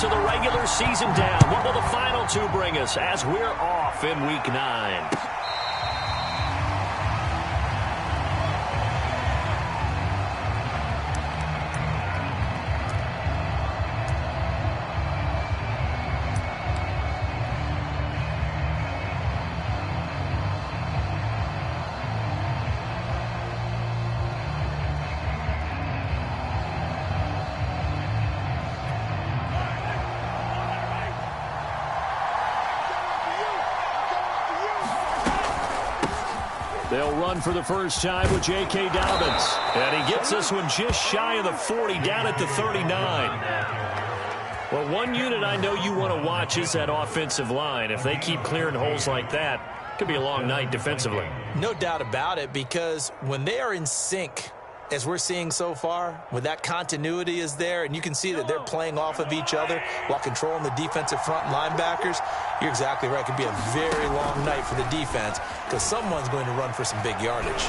of the regular season down. What will the final two bring us as we're off in Week 9? They'll run for the first time with J.K. Dobbins. And he gets this one just shy of the 40, down at the 39. Well, one unit I know you want to watch is that offensive line. If they keep clearing holes like that, it could be a long night defensively. No doubt about it, because when they are in sync, as we're seeing so far, when that continuity is there, and you can see that they're playing off of each other while controlling the defensive front linebackers, you're exactly right. It could be a very long night for the defense because someone's going to run for some big yardage.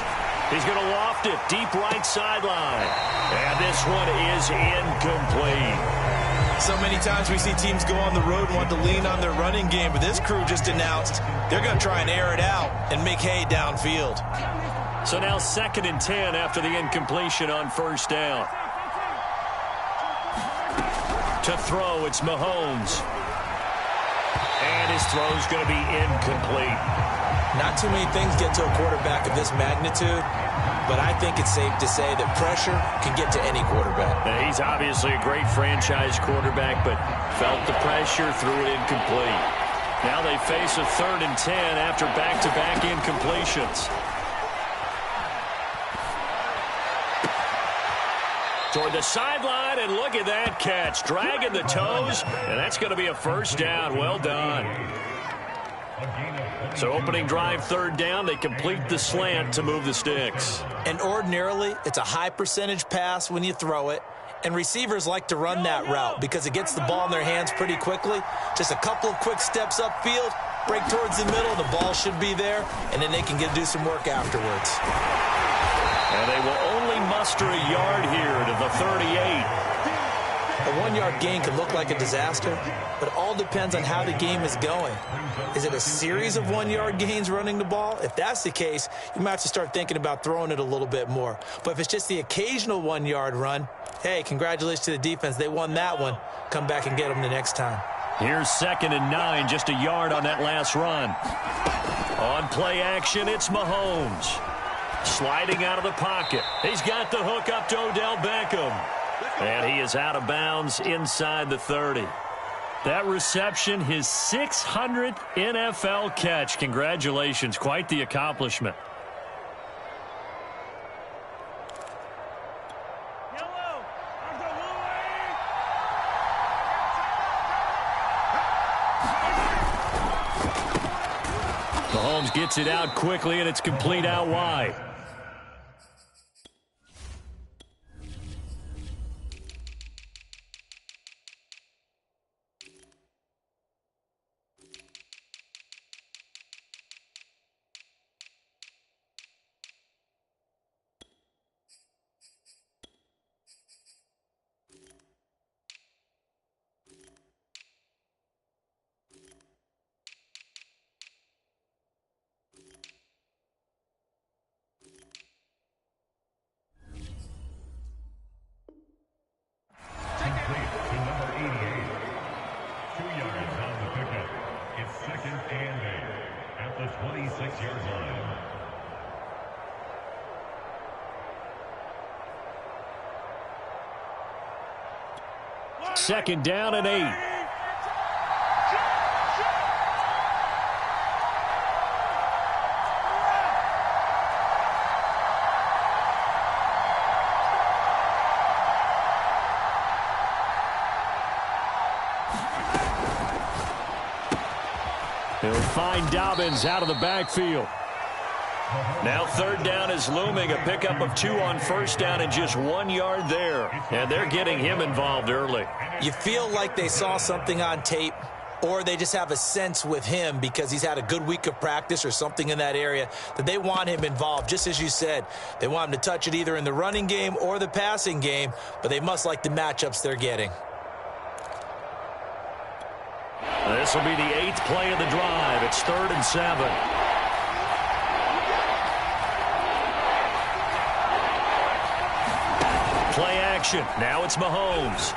He's going to loft it deep right sideline. And this one is incomplete. So many times we see teams go on the road and want to lean on their running game, but this crew just announced they're going to try and air it out and make hay downfield. So now 2nd and 10 after the incompletion on first down. To throw, it's Mahomes. And his throw's going to be incomplete. Not too many things get to a quarterback of this magnitude, but I think it's safe to say that pressure can get to any quarterback. Now, he's obviously a great franchise quarterback, but felt the pressure, threw it incomplete. Now they face a 3rd and 10 after back-to-back incompletions. Toward the sideline, and look at that catch. Dragging the toes, and that's going to be a first down. Well done. So opening drive, 3rd down. They complete the slant to move the sticks. And ordinarily, it's a high percentage pass when you throw it. And receivers like to run that route because it gets the ball in their hands pretty quickly. Just a couple of quick steps upfield, break towards the middle, the ball should be there, and then they can do some work afterwards. And they will only muster a yard here to the 38. A 1-yard gain can look like a disaster, but it all depends on how the game is going. Is it a series of 1-yard gains running the ball? If that's the case, you might have to start thinking about throwing it a little bit more. But if it's just the occasional 1-yard run, hey, congratulations to the defense. They won that one. Come back and get them the next time. Here's 2nd and 9, just a yard on that last run. On play action, it's Mahomes. Sliding out of the pocket. He's got the hook up to Odell Beckham. And he is out of bounds inside the 30. That reception, his 600th NFL catch. Congratulations. Quite the accomplishment. Mahomes gets it out quickly, and it's complete out wide. Second down and 8. He'll find Dobbins out of the backfield. Now 3rd down is looming. A pickup of 2 on first down and just 1 yard there. And they're getting him involved early. You feel like they saw something on tape, or they just have a sense with him because he's had a good week of practice or something in that area that they want him involved. Just as you said, they want him to touch it either in the running game or the passing game, but they must like the matchups they're getting. This will be the 8th play of the drive. It's 3rd and 7. Play action. Now it's Mahomes.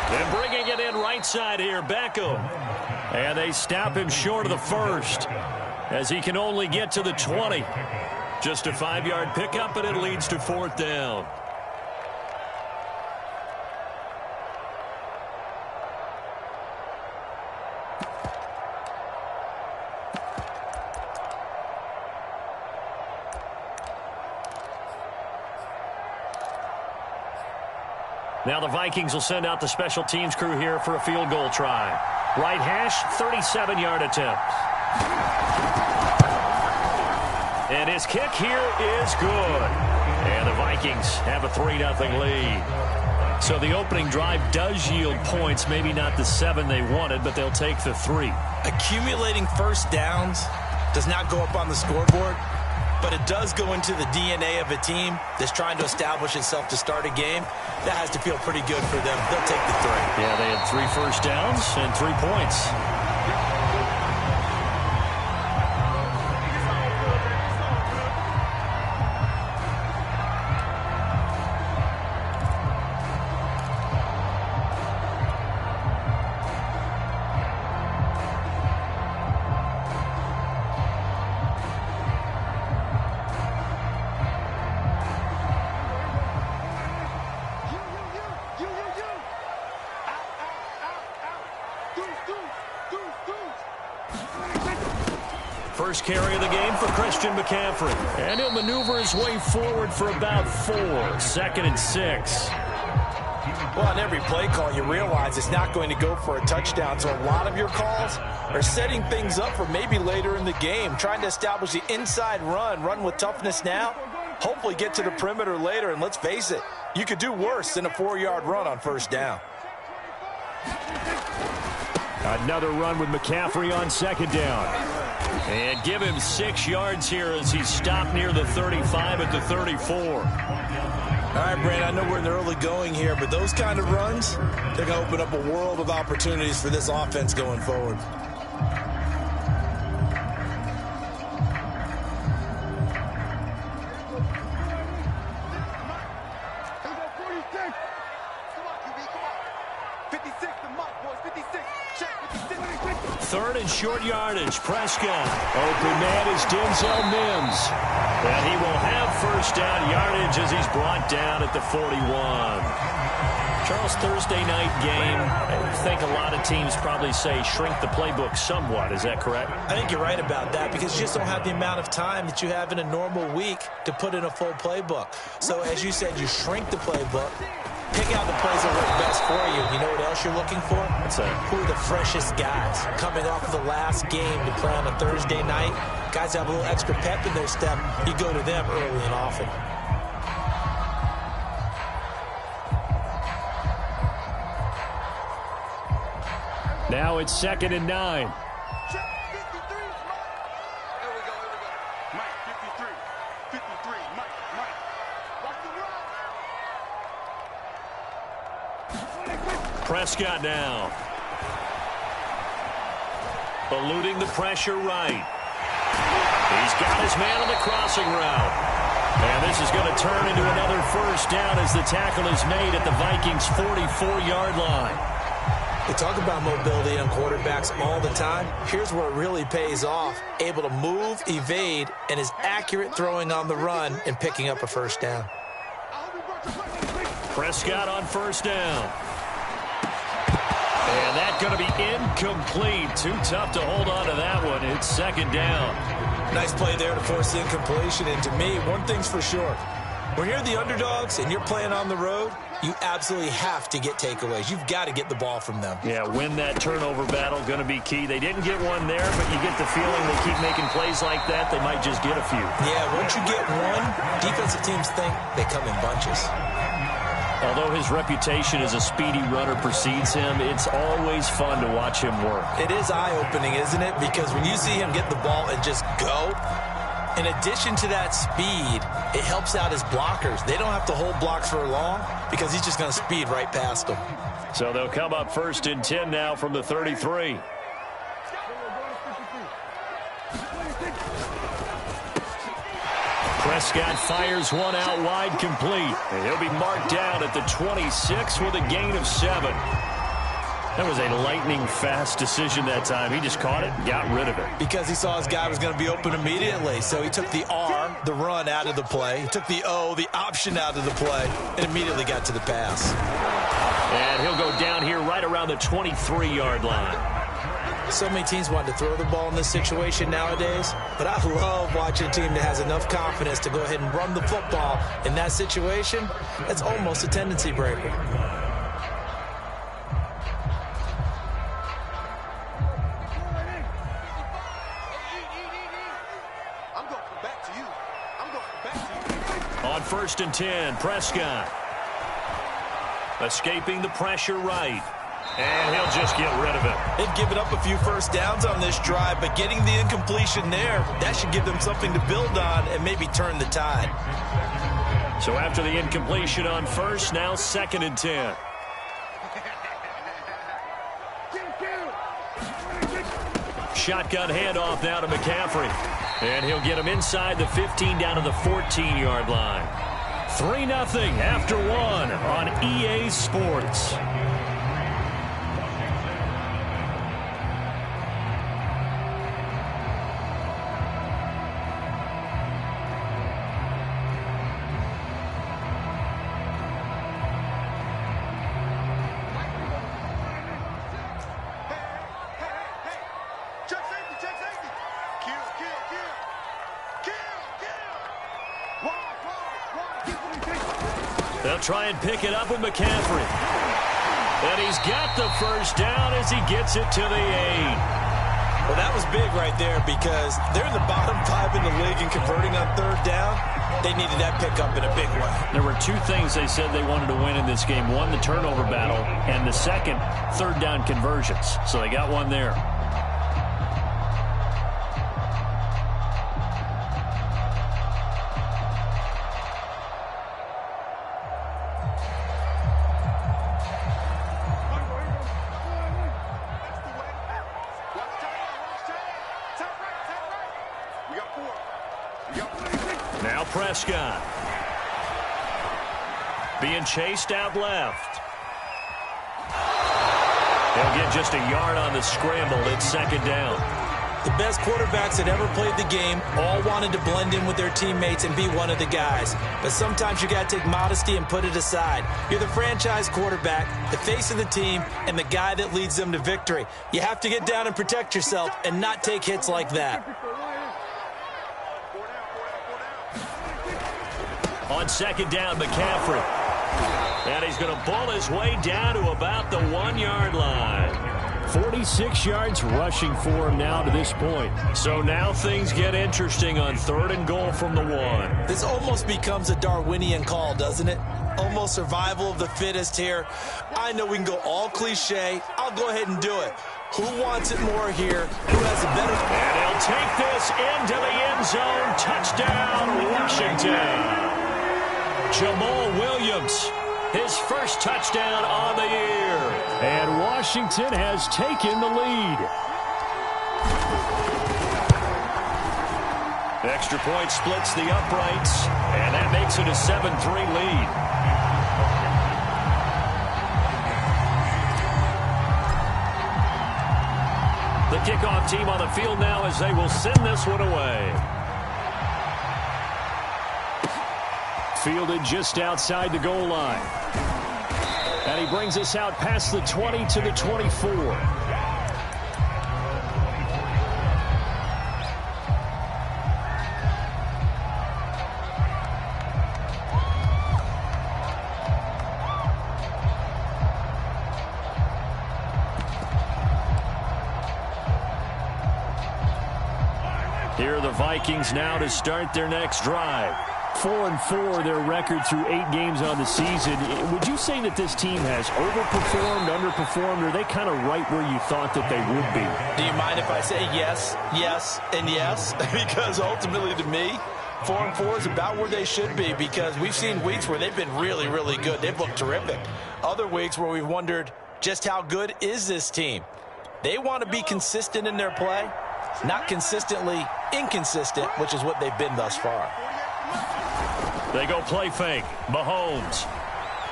And bringing it in right side here, Beckham. And they stop him short of the first as he can only get to the 20. Just a 5-yard pickup, and it leads to 4th down. Now the Vikings will send out the special teams crew here for a field goal try. Right hash, 37-yard attempt. And his kick here is good. And the Vikings have a 3-0 lead. So the opening drive does yield points, maybe not the 7 they wanted, but they'll take the 3. Accumulating first downs does not go up on the scoreboard, but it does go into the DNA of a team that's trying to establish itself to start a game. That has to feel pretty good for them. They'll take the 3. Yeah, they had 3 first downs and 3 points. First carry of the game for Christian McCaffrey. And he'll maneuver his way forward for about 4. 2nd and 6. Well, on every play call, you realize it's not going to go for a touchdown. So a lot of your calls are setting things up for maybe later in the game, trying to establish the inside run with toughness now, hopefully get to the perimeter later. And let's face it, you could do worse than a 4-yard run on first down. Another run with McCaffrey on 2nd down. And give him 6 yards here as he's stopped near the 35 at the 34. All right, Brand, I know we're in the early going here, but those kind of runs, they're going to open up a world of opportunities for this offense going forward. Third and short yardage. Prescott. Open man is Denzel Mims. And he will have first down yardage as he's brought down at the 41. Charles, Thursday night game, I think a lot of teams probably say shrink the playbook somewhat. Is that correct? I think you're right about that because you just don't have the amount of time that you have in a normal week to put in a full playbook. So as you said, you shrink the playbook. Pick out the plays that work best for you. You know what else you're looking for? What's that? Who are the freshest guys coming off of the last game to play on a Thursday night? Guys have a little extra pep in their step. You go to them early and often. Now it's 2nd and 9. Prescott now. Eluding the pressure right. He's got his man on the crossing route. And this is going to turn into another first down as the tackle is made at the Vikings' 44-yard line. We talk about mobility on quarterbacks all the time. Here's where it really pays off. Able to move, evade, and is accurate throwing on the run and picking up a first down. Prescott on first down. And that's going to be incomplete. Too tough to hold on to that one. It's 2nd down. Nice play there to force the incompletion. And to me, one thing's for sure. When you're the underdogs and you're playing on the road, you absolutely have to get takeaways. You've got to get the ball from them. Yeah, win that turnover battle, going to be key. They didn't get one there, but you get the feeling they keep making plays like that, they might just get a few. Yeah, once you get one, defensive teams think they come in bunches. Although his reputation as a speedy runner precedes him, it's always fun to watch him work. It is eye-opening, isn't it? Because when you see him get the ball and just go, in addition to that speed, it helps out his blockers. They don't have to hold blocks for long because he's just going to speed right past them. So they'll come up 1st and 10 now from the 33. Prescott fires one out wide, complete. And he'll be marked down at the 26 with a gain of 7. That was a lightning-fast decision that time. He just caught it and got rid of it. Because he saw his guy was going to be open immediately. So he took the R, the run, out of the play. He took the O, the option, out of the play, and immediately got to the pass. And he'll go down here right around the 23-yard line. So many teams want to throw the ball in this situation nowadays, but I love watching a team that has enough confidence to go ahead and run the football in that situation. That's almost a tendency breaker. On 1st and 10, Prescott. Escaping the pressure right. And he'll just get rid of it. They've given up a few first downs on this drive, but getting the incompletion there, that should give them something to build on and maybe turn the tide. So after the incompletion on 1st, now 2nd and 10. Shotgun handoff now to McCaffrey. And he'll get him inside the 15 down to the 14-yard line. 3-0 after 1 on EA Sports. They'll try and pick it up with McCaffrey. And he's got the first down as he gets it to the 8. Well, that was big right there because they're in the bottom 5 in the league and converting on 3rd down. They needed that pickup in a big way. There were 2 things they said they wanted to win in this game. One, the turnover battle, and the second, 3rd down conversions. So they got one there. Now Prescott. Being chased out left. He'll get just a yard on the scramble. It's 2nd down. The best quarterbacks that ever played the game all wanted to blend in with their teammates and be one of the guys. But sometimes you got to take modesty and put it aside. You're the franchise quarterback, the face of the team, and the guy that leads them to victory. You have to get down and protect yourself and not take hits like that. On 2nd down, McCaffrey. And he's going to ball his way down to about the 1-yard line. 46 yards rushing for him now to this point. So now things get interesting on 3rd and goal from the 1. This almost becomes a Darwinian call, doesn't it? Almost survival of the fittest here. I know we can go all cliche. I'll go ahead and do it. Who wants it more here? Who has the better... And he'll take this into the end zone. Touchdown, Washington. Jamal Williams, his first touchdown on the year. And Washington has taken the lead. Extra point splits the uprights, and that makes it a 7-3 lead. The kickoff team on the field now as they will send this one away. Fielded just outside the goal line. And he brings us out past the 20 to the 24. Here are the Vikings now to start their next drive. 4-4 their record through 8 games on the season. Would you say that this team has overperformed, underperformed, or are they kind of right where you thought that they would be? Do you mind if I say yes, yes, and yes? Because ultimately to me, 4-4 is about where they should be because we've seen weeks where they've been really, really good. They've looked terrific. Other weeks where we've wondered just how good is this team. They want to be consistent in their play, not consistently inconsistent, which is what they've been thus far. They go play fake. Mahomes.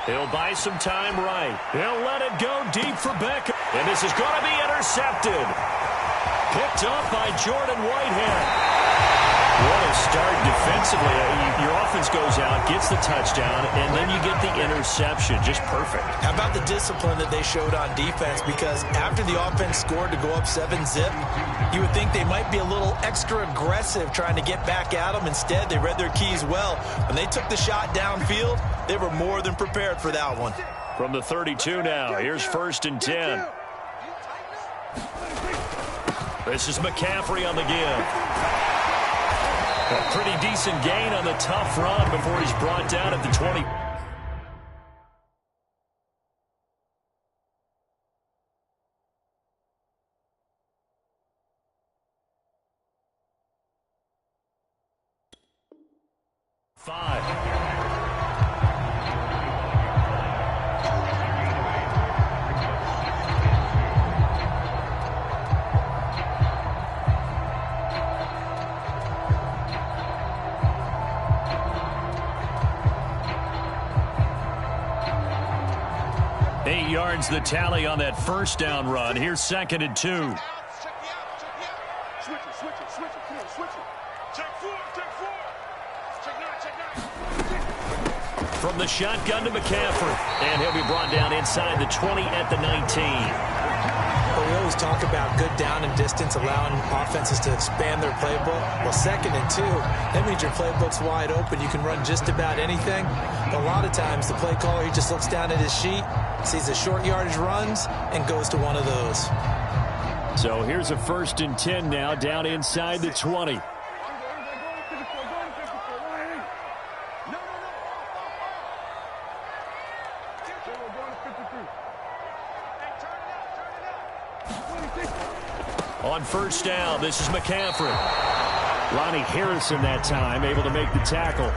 He'll buy some time right. He'll let it go deep for Beckham. And this is going to be intercepted. Picked up by Jordan Whitehead. What a start defensively. Your offense goes out, gets the touchdown, and then you get the interception. Just perfect. How about the discipline that they showed on defense? Because after the offense scored to go up 7-zip, you would think they might be a little extra aggressive trying to get back at them. Instead, they read their keys well. When they took the shot downfield, they were more than prepared for that one. From the 32 now, here's 1st and 10. This is McCaffrey on the give. A pretty decent gain on the tough run before he's brought down at the 20. The tally on that first down run. Here's 2nd and 2. From the shotgun to McCaffrey. And he'll be brought down inside the 20 at the 19. Well, we always talk about good down and distance, allowing offenses to expand their playbook. Well, 2nd and 2, that means your playbook's wide open. You can run just about anything. But a lot of times, the play caller, he just looks down at his sheet, sees the short yardage runs, and goes to one of those. So here's a 1st and 10 now, down inside the 20. On 1st down, this is McCaffrey. Lonnie Harrison that time, able to make the tackle.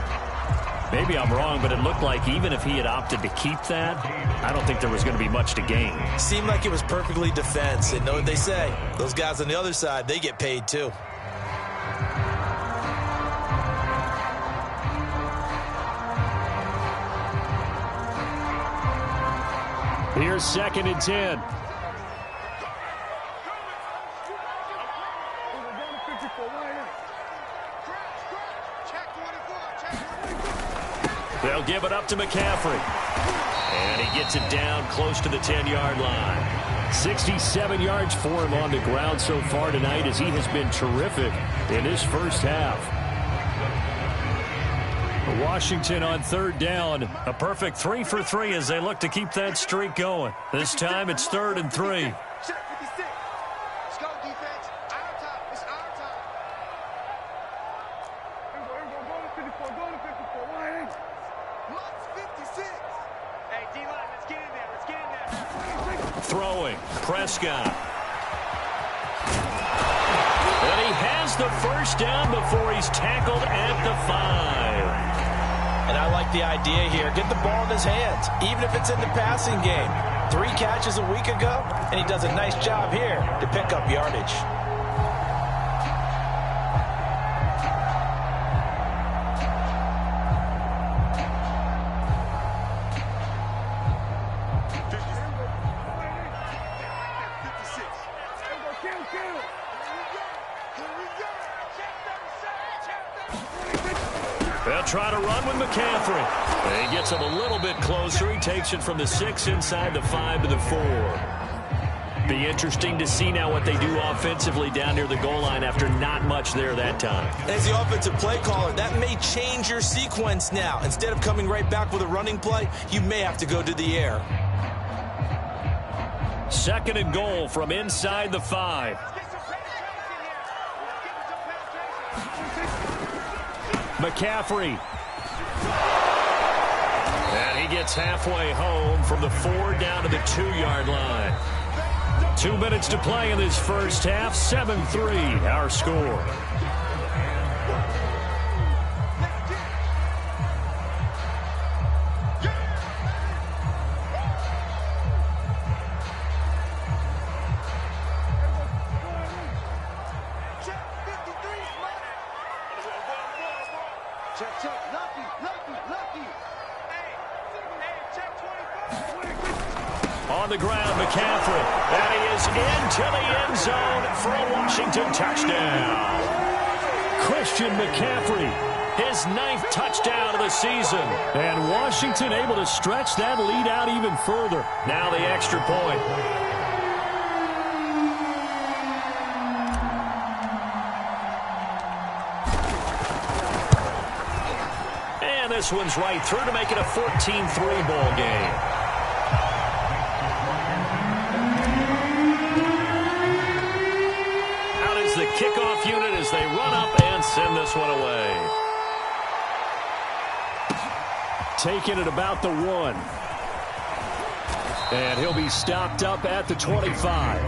Maybe I'm wrong, but it looked like even if he had opted to keep that, I don't think there was going to be much to gain. Seemed like it was perfectly defense. And know what they say? Those guys on the other side, they get paid too. Here's 2nd and 10. They'll give it up to McCaffrey. And he gets it down close to the 10-yard line. 67 yards for him on the ground so far tonight as he has been terrific in his first half. Washington on 3rd down. A perfect 3 for 3 as they look to keep that streak going. This time it's 3rd and 3. Throwing, Prescott. And he has the 1st down before he's tackled at the 5. And I like the idea here. Get the ball in his hands, even if it's in the passing game. 3 catches a week ago, and he does a nice job here to pick up yardage. They'll try to run with McCaffrey. He gets him a little bit closer. He takes it from the 6 inside the 5 to the 4. Be interesting to see now what they do offensively down near the goal line after not much there that time. As the offensive play caller, that may change your sequence now. Instead of coming right back with a running play, you may have to go to the air. 2nd and goal from inside the 5. McCaffrey. And he gets halfway home from the 4 down to the 2-yard line. 2 minutes to play in this first half. 7-3 our score. Check, check. Lucky, lucky, lucky. Hey, check 25. On the ground, McCaffrey. And he is into the end zone for a Washington touchdown. Christian McCaffrey, his 9th touchdown of the season. And Washington able to stretch that lead out even further. Now the extra point. And this one's right through to make it a 14-3 ball game. Out is the kickoff unit as they run up and send this one away. Taking it about the 1. And he'll be stopped up at the 25.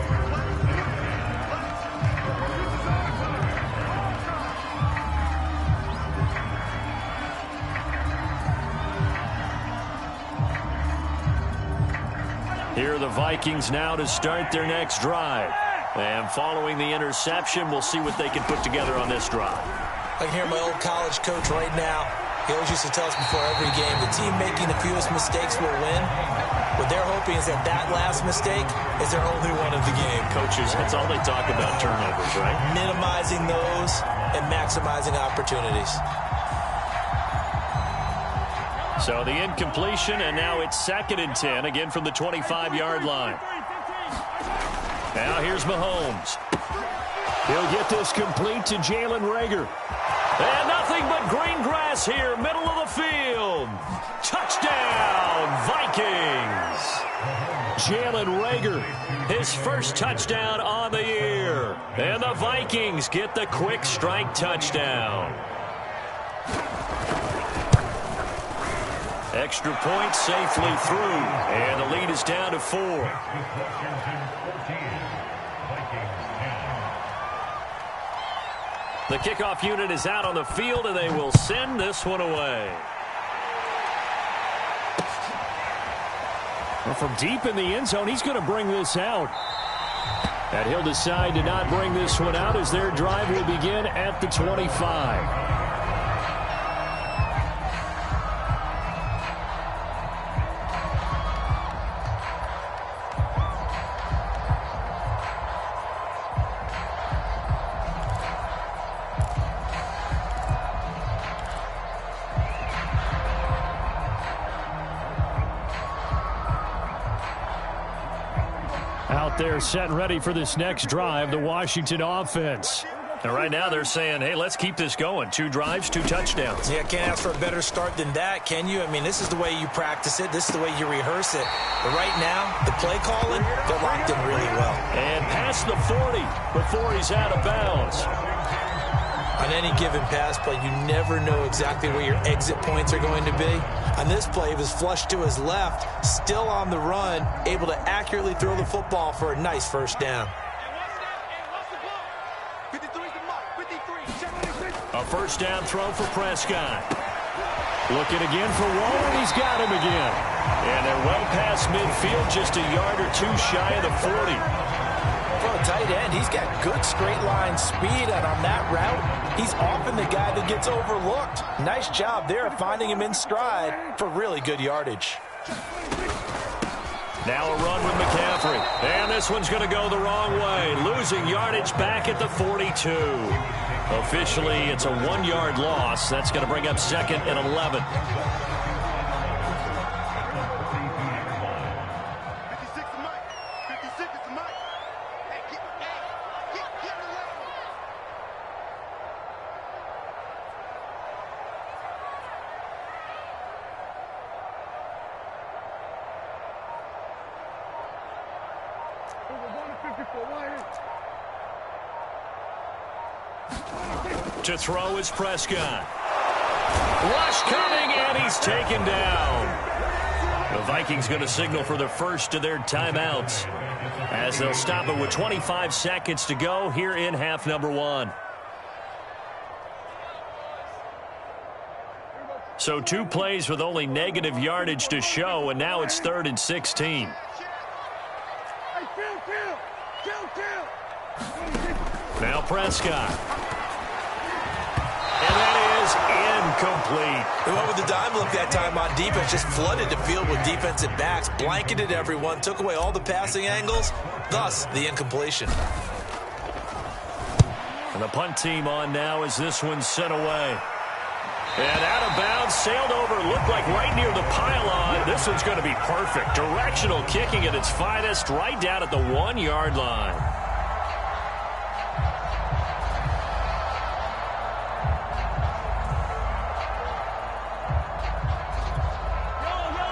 Here are the Vikings now to start their next drive. And following the interception, we'll see what they can put together on this drive. I can hear my old college coach right now. He always used to tell us before every game, the team making the fewest mistakes will win. What they're hoping is that last mistake is their only one of the game. Coaches, that's all they talk about, turnovers, right? Minimizing those and maximizing opportunities. So the incompletion, and now it's 2nd and 10, again from the 25-yard line. Now here's Mahomes. He'll get this complete to Jalen Reagor. And nothing but green grass here, middle of the field. Touchdown, Vikings. Jalen Reagor, his first touchdown on the year. And the Vikings get the quick strike touchdown. Extra point safely through, and the lead is down to 4. The kickoff unit is out on the field, and they will send this one away. Well, from deep in the end zone, he's going to bring this out. And he'll decide to not bring this one out as their drive will begin at the 25. Out there set and ready for this next drive, the Washington offense. And right now they're saying, hey, let's keep this going. 2 drives, 2 touchdowns. Yeah, can't ask for a better start than that, can you? I mean, this is the way you practice it. This is the way you rehearse it. But right now, the play calling, they're locked in really well. And past the 40 before he's out of bounds. On any given pass play, you never know exactly where your exit points are going to be. On this play, he was flushed to his left, still on the run, able to accurately throw the football for a nice first down. A first down throw for Prescott. Looking again for Waller, he's got him again. And they're well past midfield, just a yard or 2 shy of the 40. For a tight end, he's got good straight line speed, and on that route, he's often the guy that gets overlooked. Nice job there finding him in stride for really good yardage. Now a run with McCaffrey. And this one's going to go the wrong way. Losing yardage back at the 42. Officially, it's a 1-yard loss. That's going to bring up 2nd and 11. To throw is Prescott. Rush coming, and he's taken down. The Vikings going to signal for the first of their timeouts as they'll stop it with 25 seconds to go here in half number 1. So 2 plays with only negative yardage to show, and now it's 3rd and 16. Now Prescott. And that is incomplete. They went with the dime look that time on defense, just flooded the field with defensive backs, blanketed everyone, took away all the passing angles, thus the incompletion. And the punt team on now as this one's sent away. And out of bounds, sailed over, looked like right near the pylon. This one's going to be perfect. Directional kicking at its finest, right down at the 1-yard line.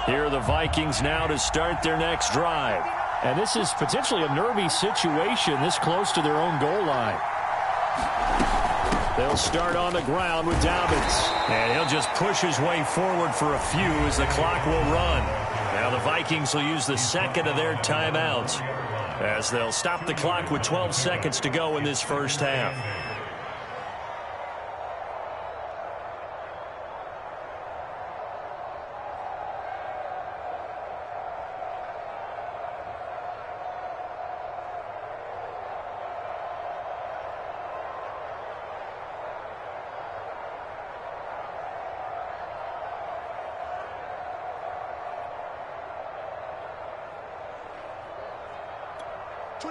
Here are the Vikings now to start their next drive. And this is potentially a nervy situation this close to their own goal line. They'll start on the ground with Dobbins. And he'll just push his way forward for a few as the clock will run. Now the Vikings will use the second of their timeouts as they'll stop the clock with 12 seconds to go in this first half.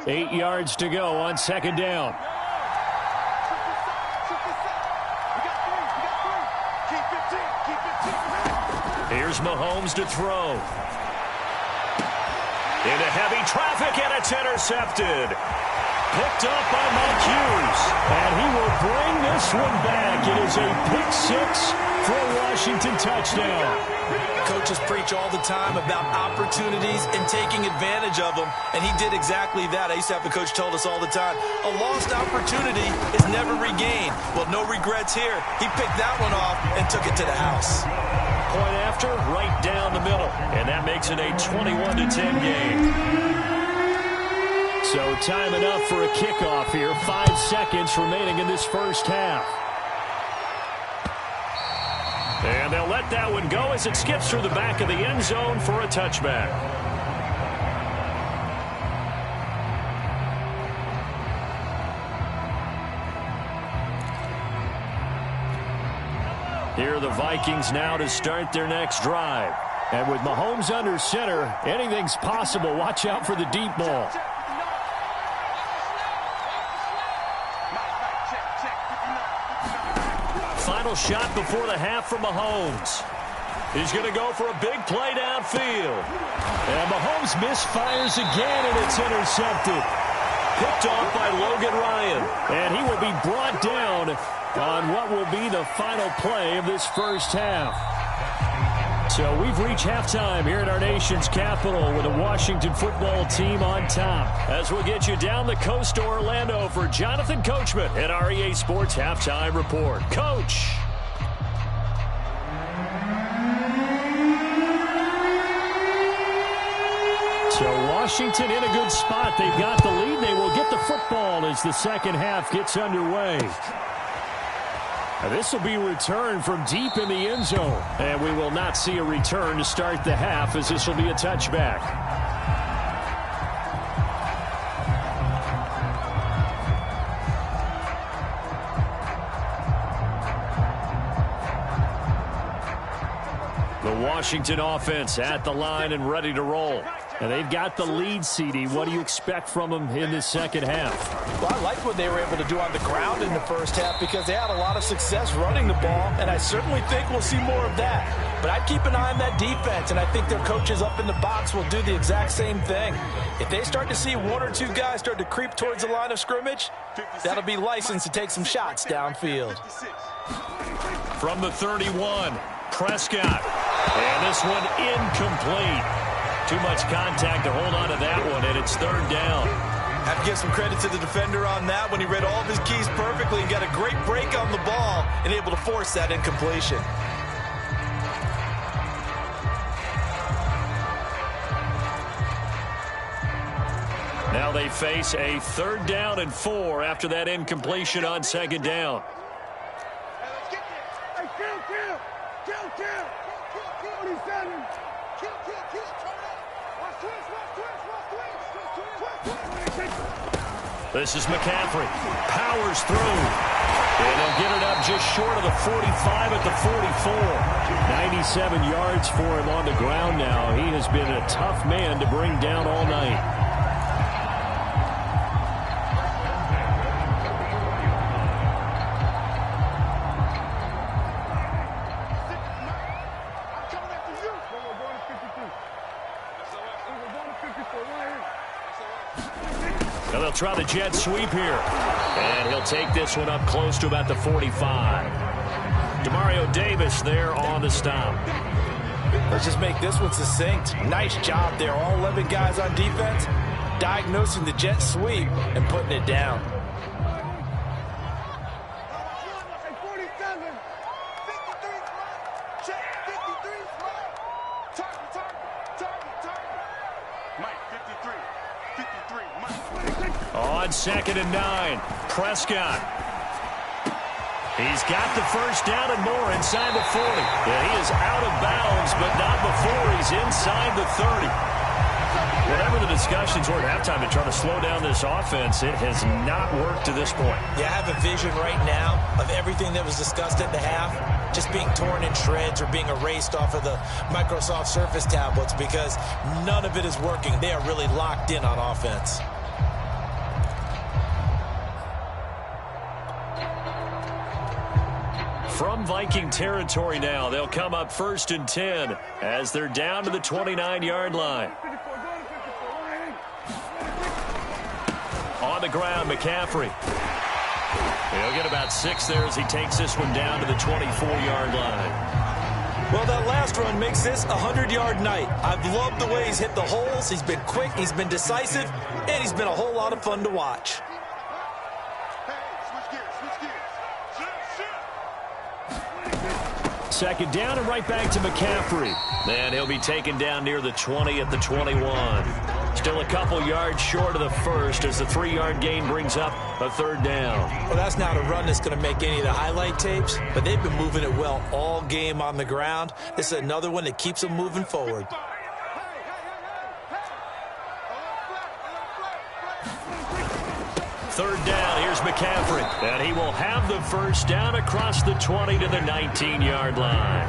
Eight yards to go on second down. Here's Mahomes to throw. Into heavy traffic, and it's intercepted. Picked up by Mike Hughes. And he will bring this one back. It is a pick six for a Washington touchdown. Coaches preach all the time about opportunities and taking advantage of them, and he did exactly that. I used to have a coach told us all the time, a lost opportunity is never regained. Well, no regrets here. He picked that one off and took it to the house. Point after, right down the middle, and that makes it a 21-10 game. So time enough for a kickoff here. 5 seconds remaining in this first half. And they'll let that one go as it skips through the back of the end zone for a touchback. Here are the Vikings now to start their next drive. And with Mahomes under center, anything's possible. Watch out for the deep ball. Final shot before the half from Mahomes. He's going to go for a big play downfield. And Mahomes misfires again, and it's intercepted. Picked off by Logan Ryan. And he will be brought down on what will be the final play of this first half. So we've reached halftime here at our nation's capital with the Washington football team on top. As we'll get you down the coast to Orlando for Jonathan Coachman at our EA Sports Halftime Report. Coach. So Washington in a good spot. They've got the lead. They will get the football as the second half gets underway. This will be returned from deep in the end zone. And we will not see a return to start the half, as this will be a touchback. The Washington offense at the line and ready to roll. And they've got the lead, CD. What do you expect from them in this second half? Well, I like what they were able to do on the ground in the first half because they had a lot of success running the ball, and I certainly think we'll see more of that. But I'd keep an eye on that defense, and I think their coaches up in the box will do the exact same thing. If they start to see one or two guys start to creep towards the line of scrimmage, that'll be licensed to take some shots downfield. From the 31, Prescott. And this one incomplete. Too much contact to hold on to that one, and it's third down. Have to give some credit to the defender on that when he read all of his keys perfectly and got a great break on the ball and able to force that incompletion. Now they face a 3rd down and 4 after that incompletion on 2nd down. This is McCaffrey. Powers through. And they'll get it up just short of the 45 at the 44. 97 yards for him on the ground now. He has been a tough man to bring down all night. Now they'll try the jet sweep here. And he'll take this one up close to about the 45. Demario Davis there on the stop. Let's just make this one succinct. Nice job there. All 11 guys on defense diagnosing the jet sweep and putting it down. On 2nd and 9, Prescott. He's got the first down and more inside the 40. Yeah, he is out of bounds, but not before he's inside the 30. Whatever the discussions were at halftime to try to slow down this offense, it has not worked to this point. Yeah, I have a vision right now of everything that was discussed at the half just being torn in shreds or being erased off of the Microsoft Surface tablets because none of it is working. They are really locked in on offense. From Viking territory now, they'll come up 1st and 10 as they're down to the 29-yard line. On the ground, McCaffrey. He'll get about 6 there as he takes this one down to the 24-yard line. Well, that last run makes this a 100-yard night. I've loved the way he's hit the holes. He's been quick, he's been decisive, and he's been a whole lot of fun to watch. Second down and right back to McCaffrey. And he'll be taken down near the 20 at the 21. Still a couple yards short of the first as the 3-yard gain brings up a 3rd down. Well, that's not a run that's going to make any of the highlight tapes, but they've been moving it well all game on the ground. This is another one that keeps them moving forward. Third down, here's McCaffrey. And he will have the first down across the 20 to the 19-yard line.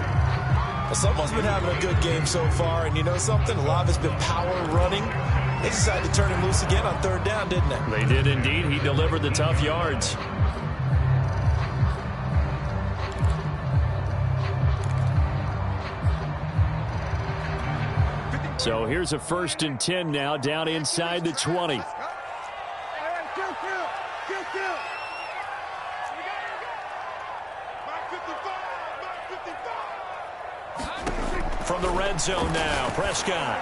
Well, someone's been having a good game so far, and you know something? A lot of it's been power running. They decided to turn him loose again on 3rd down, didn't they? They did indeed. He delivered the tough yards. So here's a 1st and 10 now down inside the 20. From the red zone now, Prescott.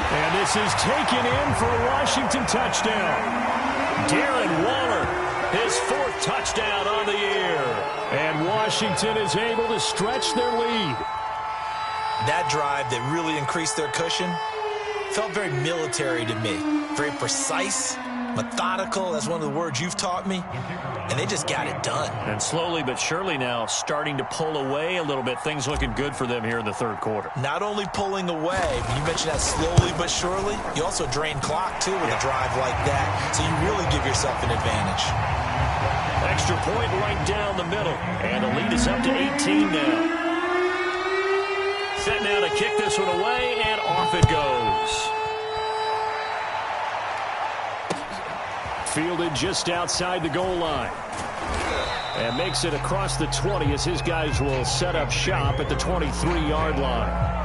And this is taken in for a Washington touchdown. Darren Waller, his 4th touchdown on the year. And Washington is able to stretch their lead. That drive that really increased their cushion felt very military to me. Very precise, methodical. That's one of the words you've taught me. And they just got it done. And slowly but surely now starting to pull away a little bit. Things looking good for them here in the 3rd quarter. Not only pulling away, you mentioned that slowly but surely. You also drain clock, too, with a drive like that. So you really give yourself an advantage. Extra point right down the middle. And the lead is up to 18 now. Set now to kick this one away, and off it goes. Fielded just outside the goal line. And makes it across the 20 as his guys will set up shop at the 23-yard line.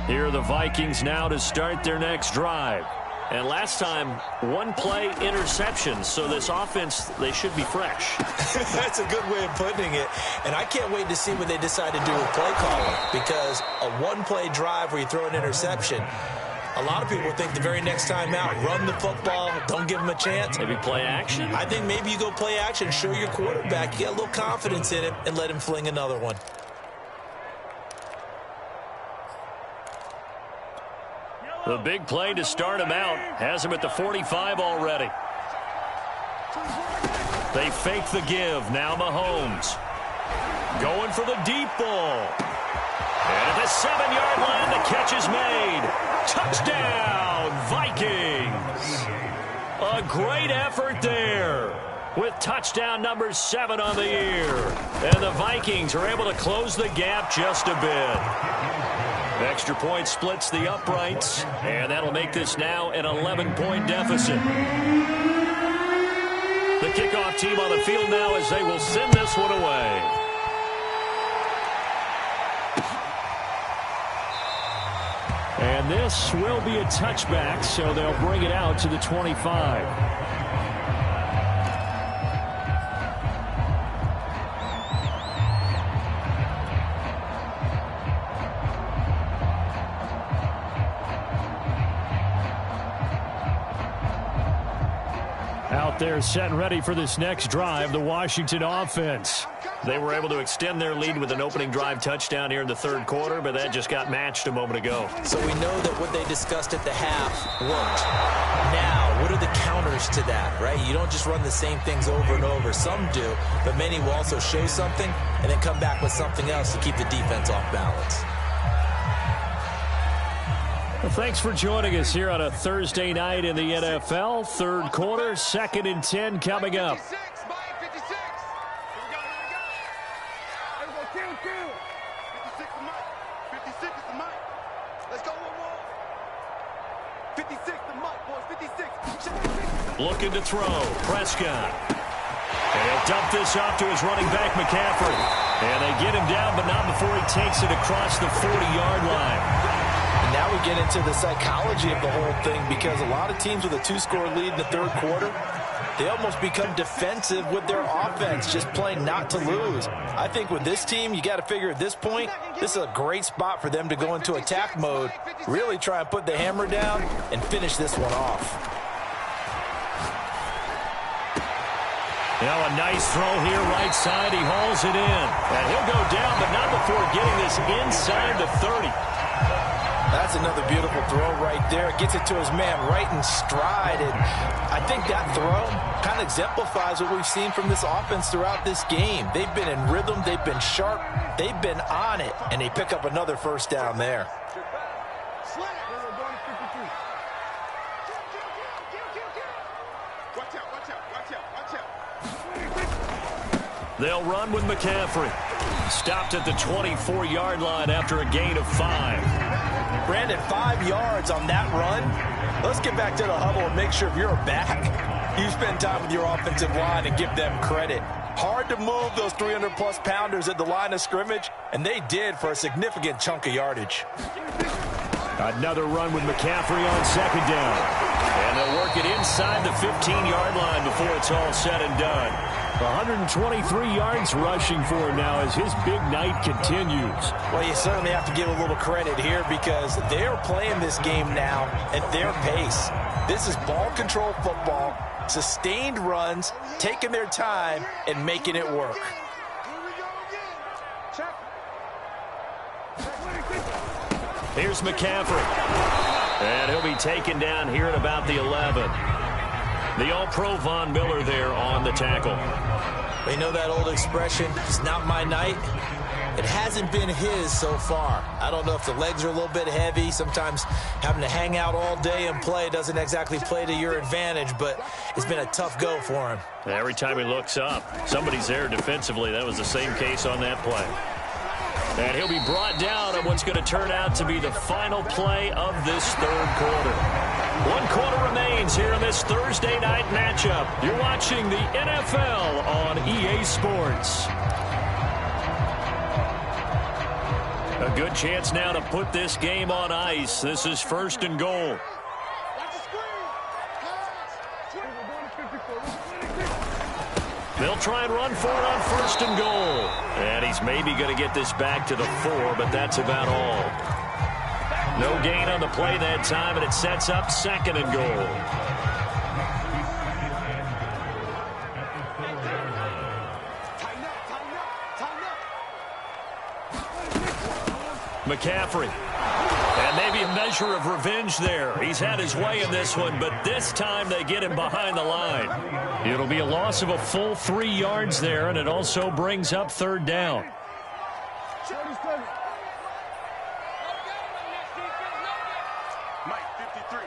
Here are the Vikings now to start their next drive. And last time, 1-play interception. So this offense, they should be fresh. That's a good way of putting it. And I can't wait to see what they decide to do with play calling. Because a 1-play drive where you throw an interception, a lot of people think the very next time out, run the football, don't give them a chance. Maybe play action? I think maybe you go play action, show your quarterback, you got a little confidence in him, and let him fling another one. The big play to start him out has him at the 45 already. They fake the give. Now Mahomes. Going for the deep ball. And at the 7-yard line, the catch is made. Touchdown, Vikings. A great effort there with touchdown number 7 on the year. And the Vikings are able to close the gap just a bit. Extra point splits the uprights, and that'll make this now an 11-point deficit. The kickoff team on the field now as they will send this one away. And this will be a touchback, so they'll bring it out to the 25. Out there set and ready for this next drive, the Washington offense. They were able to extend their lead with an opening drive touchdown here in the third quarter, but that just got matched a moment ago. So we know that what they discussed at the half worked. Now, what are the counters to that, right? You don't just run the same things over and over. Some do, but many will also show something and then come back with something else to keep the defense off balance. Well, thanks for joining us here on a Thursday night in the NFL. Third quarter, 2nd and 10 coming up. 56, Mike, 56. Here we go, here we go. Here we go, 56 to Mike. 56 is the Mike. Let's go, one. 56 to Mike, boys, 56. Looking to throw, Prescott. And he'll dump this off to his running back, McCaffrey. And they get him down, but not before he takes it across the 40-yard line. Now we get into the psychology of the whole thing, because a lot of teams with a 2-score lead in the third quarter, they almost become defensive with their offense, just playing not to lose. I think with this team, you got to figure at this point, this is a great spot for them to go into attack mode, really try and put the hammer down and finish this one off. Now a nice throw here, right side. He hauls it in. And he'll go down, but not before getting this inside the 30. That's another beautiful throw right there. It gets it to his man right in stride. And I think that throw kind of exemplifies what we've seen from this offense throughout this game. They've been in rhythm. They've been sharp. They've been on it. And they pick up another first down there. They'll run with McCaffrey. Stopped at the 24-yard line after a gain of 5. Brandon, 5 yards on that run. Let's get back to the huddle and make sure if you're a back, you spend time with your offensive line and give them credit. Hard to move those 300-plus pounders at the line of scrimmage, and they did for a significant chunk of yardage. Another run with McCaffrey on 2nd down. And they'll work it inside the 15-yard line before it's all said and done. 123 yards rushing for him now as his big night continues. Well, you certainly have to give a little credit here because they're playing this game now at their pace. This is ball control football, sustained runs, taking their time, and making it work. Here's McCaffrey. And he'll be taken down here at about the 11. The All-Pro Von Miller there on the tackle. We know that old expression, it's not my night. It hasn't been his so far. I don't know if the legs are a little bit heavy. Sometimes having to hang out all day and play doesn't exactly play to your advantage, but it's been a tough go for him. Every time he looks up, somebody's there defensively. That was the same case on that play. And he'll be brought down on what's going to turn out to be the final play of this third quarter. 1 quarter remains here in this Thursday night matchup. You're watching the NFL on EA Sports. A good chance now to put this game on ice. This is 1st and goal. They'll try and run for it on 1st and goal. And he's maybe going to get this back to the 4, but that's about all. No gain on the play that time, and it sets up 2nd and goal. McCaffrey. And maybe a measure of revenge there. He's had his way in this one, but this time they get him behind the line. It'll be a loss of a full 3 yards there, and it also brings up 3rd down. Mike, 53.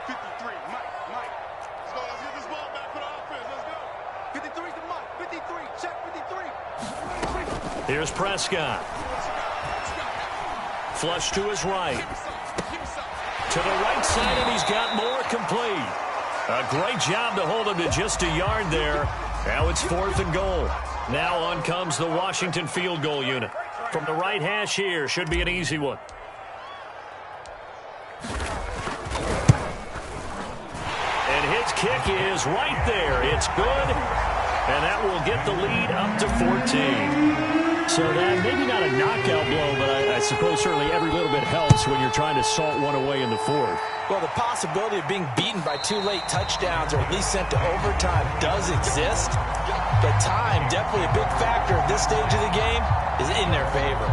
53. Mike. Let's go. Let's get this ball back for the offense. Let's go. 53 to Mike. 53. Check 53. Here's Prescott. Flush to his right. To the right side, and he's got more complete. A great job to hold him to just a yard there. Now it's 4th and goal. Now on comes the Washington field goal unit. From the right hash here, should be an easy one. And his kick is right there. It's good, and that will get the lead up to 14. So that maybe not a knockout blow, but I suppose certainly every little bit helps when you're trying to salt one away in the 4th. Well, the possibility of being beaten by 2 late touchdowns or at least sent to overtime does exist. But time, definitely a big factor at this stage of the game, is in their favor.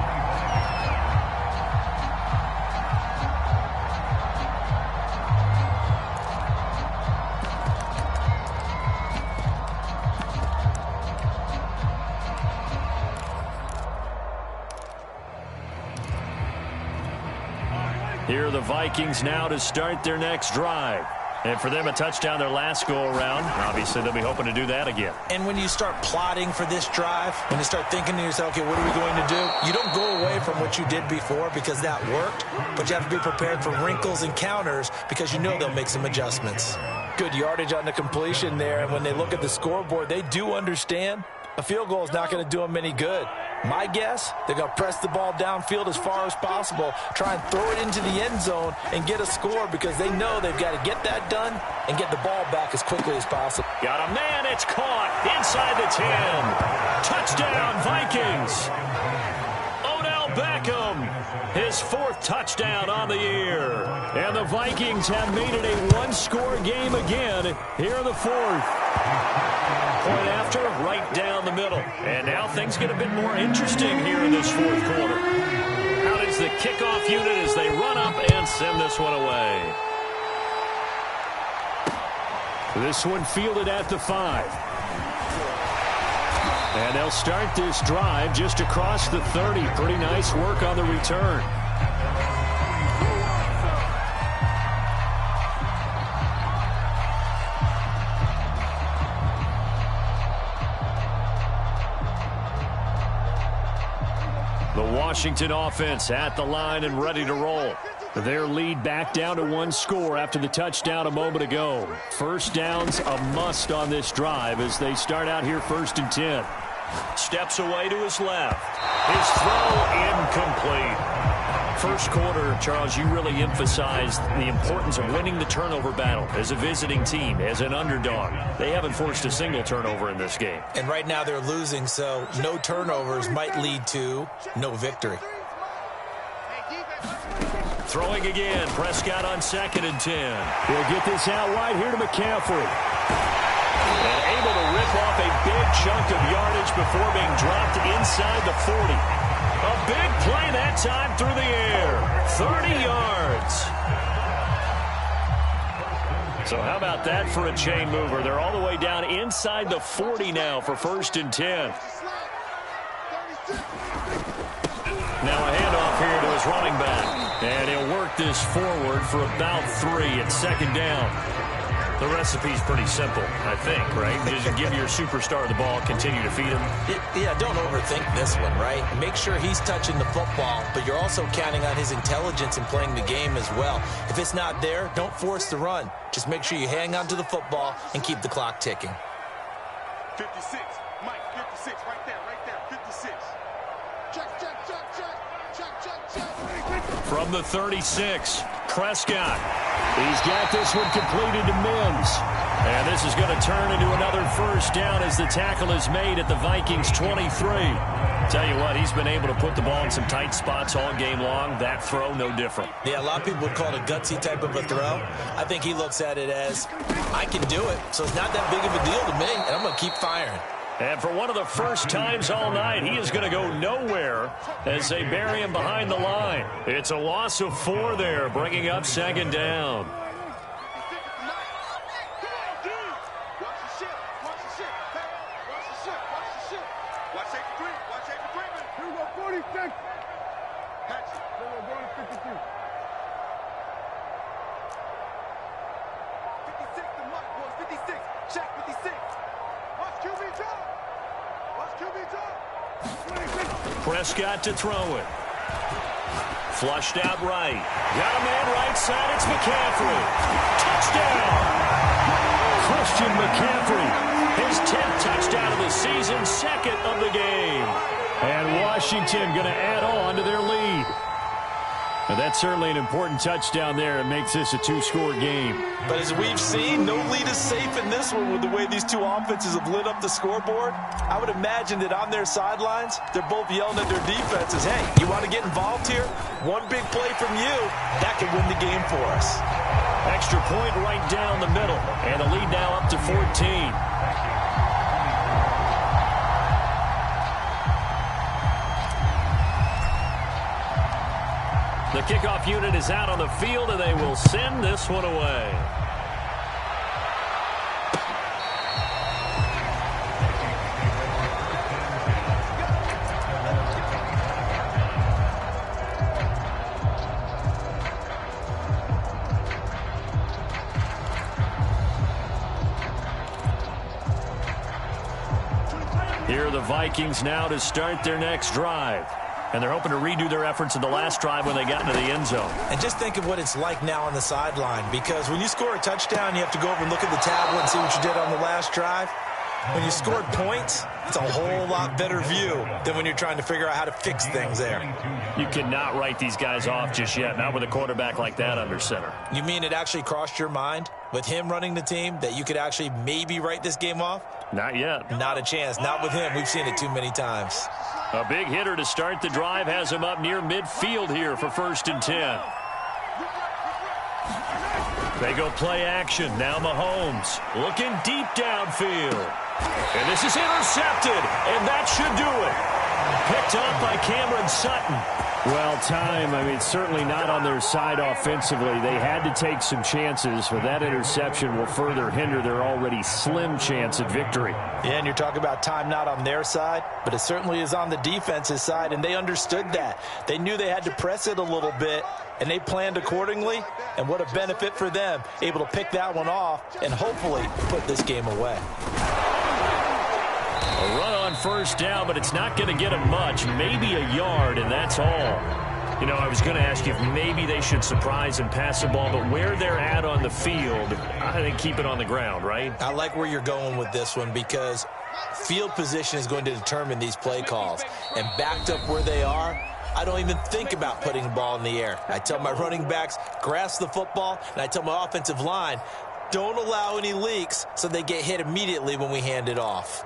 Here are the Vikings now to start their next drive. And for them, a touchdown their last go-around. Obviously, they'll be hoping to do that again. And when you start plotting for this drive, when you start thinking to yourself, okay, what are we going to do? You don't go away from what you did before because that worked, but you have to be prepared for wrinkles and counters because you know they'll make some adjustments. Good yardage on the completion there, and when they look at the scoreboard, they do understand a field goal is not going to do them any good. My guess, they're going to press the ball downfield as far as possible, try and throw it into the end zone and get a score because they know they've got to get that done and get the ball back as quickly as possible. Got a man, it's caught inside the 10. Touchdown, Vikings. Odell Beckham, his 4th touchdown on the year. And the Vikings have made it a one-score game again here in the 4th. Point after, right down the middle. And now things get a bit more interesting here in this 4th quarter. How does the kickoff unit as they run up and send this one away? This one fielded at the 5. And they'll start this drive just across the 30. Pretty nice work on the return. The Washington offense at the line and ready to roll. Their lead back down to 1 score after the touchdown a moment ago. First down's a must on this drive as they start out here 1st and 10. Steps away to his left. His throw incomplete. First quarter, Charles, you really emphasized the importance of winning the turnover battle as a visiting team, as an underdog. They haven't forced a single turnover in this game. And right now they're losing, so no turnovers might lead to no victory. Throwing again, Prescott on 2nd and 10. We'll get this out wide here to McCaffrey. And able to rip off a big chunk of yardage before being dropped inside the 40. A big play that time through the air. 30 yards. So how about that for a chain mover? They're all the way down inside the 40 now for 1st and 10. Now a handoff here to his running back. And he'll work this forward for about 3 at 2nd down. The recipe's pretty simple, I think, right? Just give your superstar the ball, continue to feed him. Yeah, don't overthink this one, right? Make sure he's touching the football, but you're also counting on his intelligence in playing the game as well. If it's not there, don't force the run. Just make sure you hang on to the football and keep the clock ticking. 56. Mike, 56. Right there. 56. Check. From the 36, Prescott. He's got this one completed to Mims. And this is going to turn into another first down as the tackle is made at the Vikings 23. Tell you what, he's been able to put the ball in some tight spots all game long. That throw, no different. Yeah, a lot of people would call it a gutsy type of a throw. I think he looks at it as, I can do it, so it's not that big of a deal to me, and I'm going to keep firing. And for one of the first times all night, he is going to go nowhere as they bury him behind the line. It's a loss of 4 there, bringing up 2nd down. Watch 83. Prescott to throw it. Flushed out right. Got a man right side. It's McCaffrey. Touchdown! Christian McCaffrey. His 10th touchdown of the season, second of the game. And Washington going to add on to their lead. Now that's certainly an important touchdown there. It makes this a two-score game. But as we've seen, no lead is safe in this one with the way these two offenses have lit up the scoreboard. I would imagine that on their sidelines, they're both yelling at their defenses, hey, you want to get involved here? One big play from you, that could win the game for us. Extra point right down the middle. And the lead now up to 14. The kickoff unit is out on the field, and they will send this one away. Here are the Vikings now to start their next drive. And they're hoping to redo their efforts in the last drive when they got into the end zone. And just think of what it's like now on the sideline, because when you score a touchdown, you have to go over and look at the tablet and see what you did on the last drive. When you scored points, it's a whole lot better view than when you're trying to figure out how to fix things there. You cannot write these guys off just yet, not with a quarterback like that under center. You mean it actually crossed your mind with him running the team that you could actually maybe write this game off? Not yet. Not a chance. Not with him. We've seen it too many times. A big hitter to start the drive has him up near midfield here for 1st and 10. They go play action. Now Mahomes looking deep downfield. And this is intercepted, and that should do it. Picked up by Cameron Sutton. Well, certainly not on their side offensively. They had to take some chances, but that interception will further hinder their already slim chance at victory. Yeah, and you're talking about time not on their side, but it certainly is on the defense's side, and they understood that. They knew they had to press it a little bit, and they planned accordingly, and what a benefit for them, able to pick that one off and hopefully put this game away. A run on 1st down, but it's not going to get him much, maybe a yard, and that's all. You know, I was going to ask you if maybe they should surprise and pass the ball, but where they're at on the field, I think keep it on the ground, right? I like where you're going with this one because field position is going to determine these play calls. And backed up where they are, I don't even think about putting the ball in the air. I tell my running backs, grasp the football, and I tell my offensive line, don't allow any leaks so they get hit immediately when we hand it off.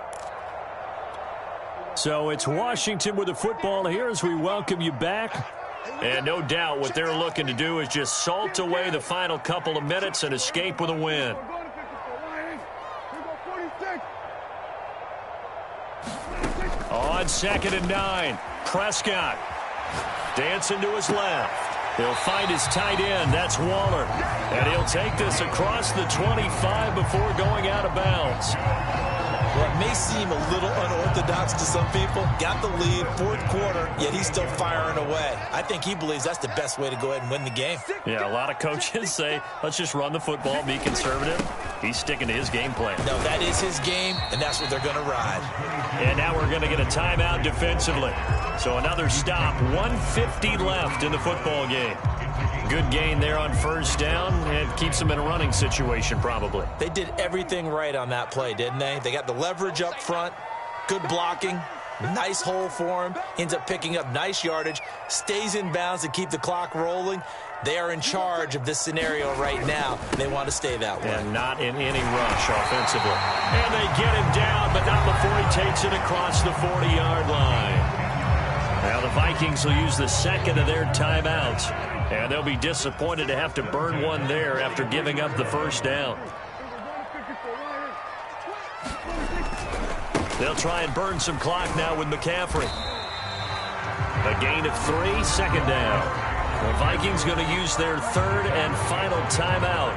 So it's Washington with the football here as we welcome you back. And no doubt what they're looking to do is just salt away the final couple of minutes and escape with a win. On 2nd and 9, Prescott dancing to his left. He'll find his tight end. That's Waller. And he'll take this across the 25 before going out of bounds. Well, it may seem a little unorthodox to some people. Got the lead, 4th quarter, yet he's still firing away. I think he believes that's the best way to go ahead and win the game. Yeah, a lot of coaches say, let's just run the football, be conservative. He's sticking to his game plan. No, that is his game, and that's what they're going to ride. And now we're going to get a timeout defensively. So another stop, 1:50 left in the football game. Good gain there on 1st down, and keeps them in a running situation probably. They did everything right on that play, didn't they? They got the leverage up front, good blocking, nice hole for him, ends up picking up nice yardage, stays in bounds to keep the clock rolling. They are in charge of this scenario right now. They want to stay that way. And not in any rush offensively. And they get him down, but not before he takes it across the 40-yard line. Now the Vikings will use the second of their timeouts. And they'll be disappointed to have to burn one there after giving up the 1st down. They'll try and burn some clock now with McCaffrey. A gain of 3, 2nd down. The Vikings going to use their 3rd and final timeout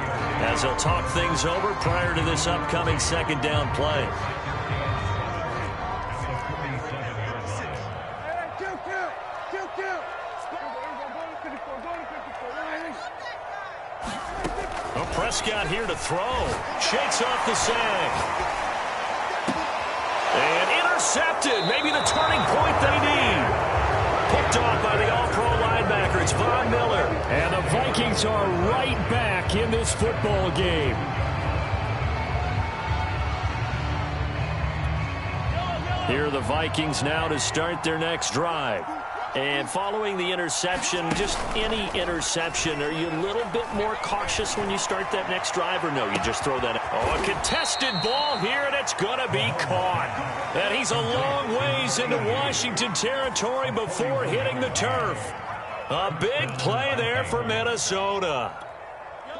as they'll talk things over prior to this upcoming 2nd down play. Prescott here to throw. Shakes off the sack. And intercepted. Maybe the turning point they need. Picked off by the all-pro linebacker. It's Von Miller. And the Vikings are right back in this football game. Here are the Vikings now to start their next drive. And following the interception, just any interception, are you a little bit more cautious when you start that next drive, or no, you just throw that? Oh, a contested ball here, and it's going to be caught. And he's a long ways into Washington territory before hitting the turf. A big play there for Minnesota.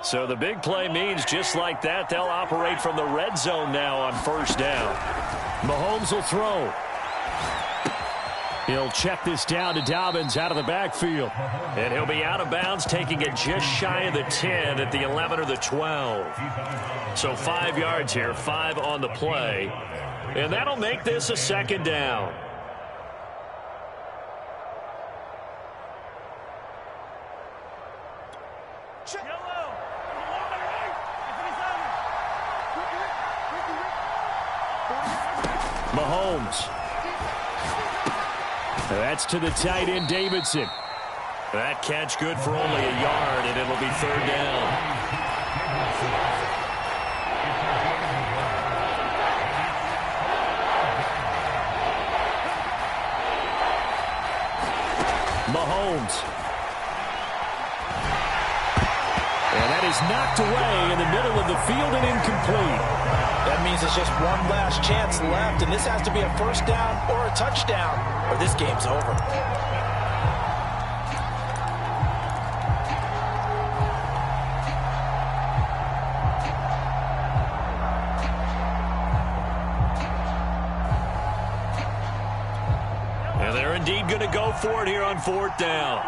So the big play means just like that, they'll operate from the red zone now on first down. Mahomes will throw. He'll check this down to Dobbins out of the backfield. And he'll be out of bounds, taking it just shy of the 10 at the 11 or the 12. So 5 yards here, 5 on the play. And that'll make this a second down. Mahomes. That's to the tight end, Davidson. That catch good for only a yard, and it'll be third down. Mahomes. And that is knocked away in the middle of the field and incomplete. That means it's just one last chance left, and this has to be a first down or a touchdown, or this game's over. And they're indeed going to go for it here on fourth down.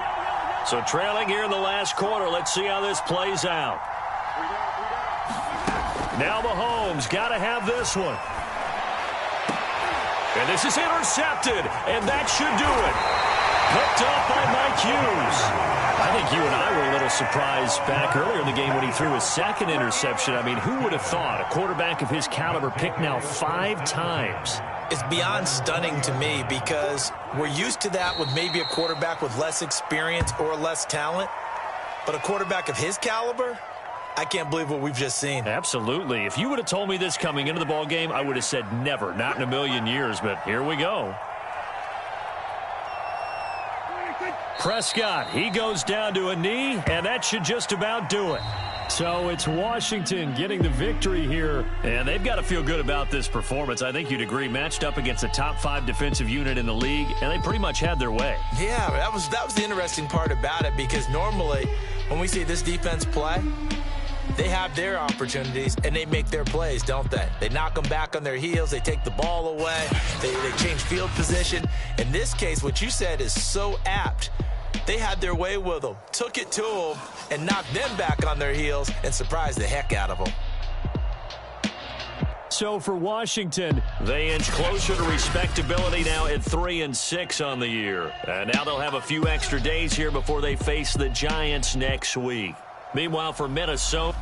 So trailing here in the last quarter, let's see how this plays out. Now Mahomes got to have this one. And this is intercepted, and that should do it. Picked up by Mike Hughes. I think you and I were a little surprised back earlier in the game when he threw his second interception. I mean, who would have thought a quarterback of his caliber picked now 5 times? It's beyond stunning to me because we're used to that with maybe a quarterback with less experience or less talent. But a quarterback of his caliber, I can't believe what we've just seen. Absolutely. If you would have told me this coming into the ball game, I would have said never, not in a million years. But here we go. Prescott, he goes down to a knee, and that should just about do it. So it's Washington getting the victory here. And they've got to feel good about this performance. I think you'd agree, matched up against a top 5 defensive unit in the league, and they pretty much had their way. Yeah, that was the interesting part about it, because normally when we see this defense play, they have their opportunities, and they make their plays, don't they? They knock them back on their heels. They take the ball away. They change field position. In this case, what you said is so apt. They had their way with them, took it to them, and knocked them back on their heels and surprised the heck out of them. So for Washington, they inch closer to respectability now at 3-6 on the year. And now they'll have a few extra days here before they face the Giants next week. Meanwhile, for Minnesota,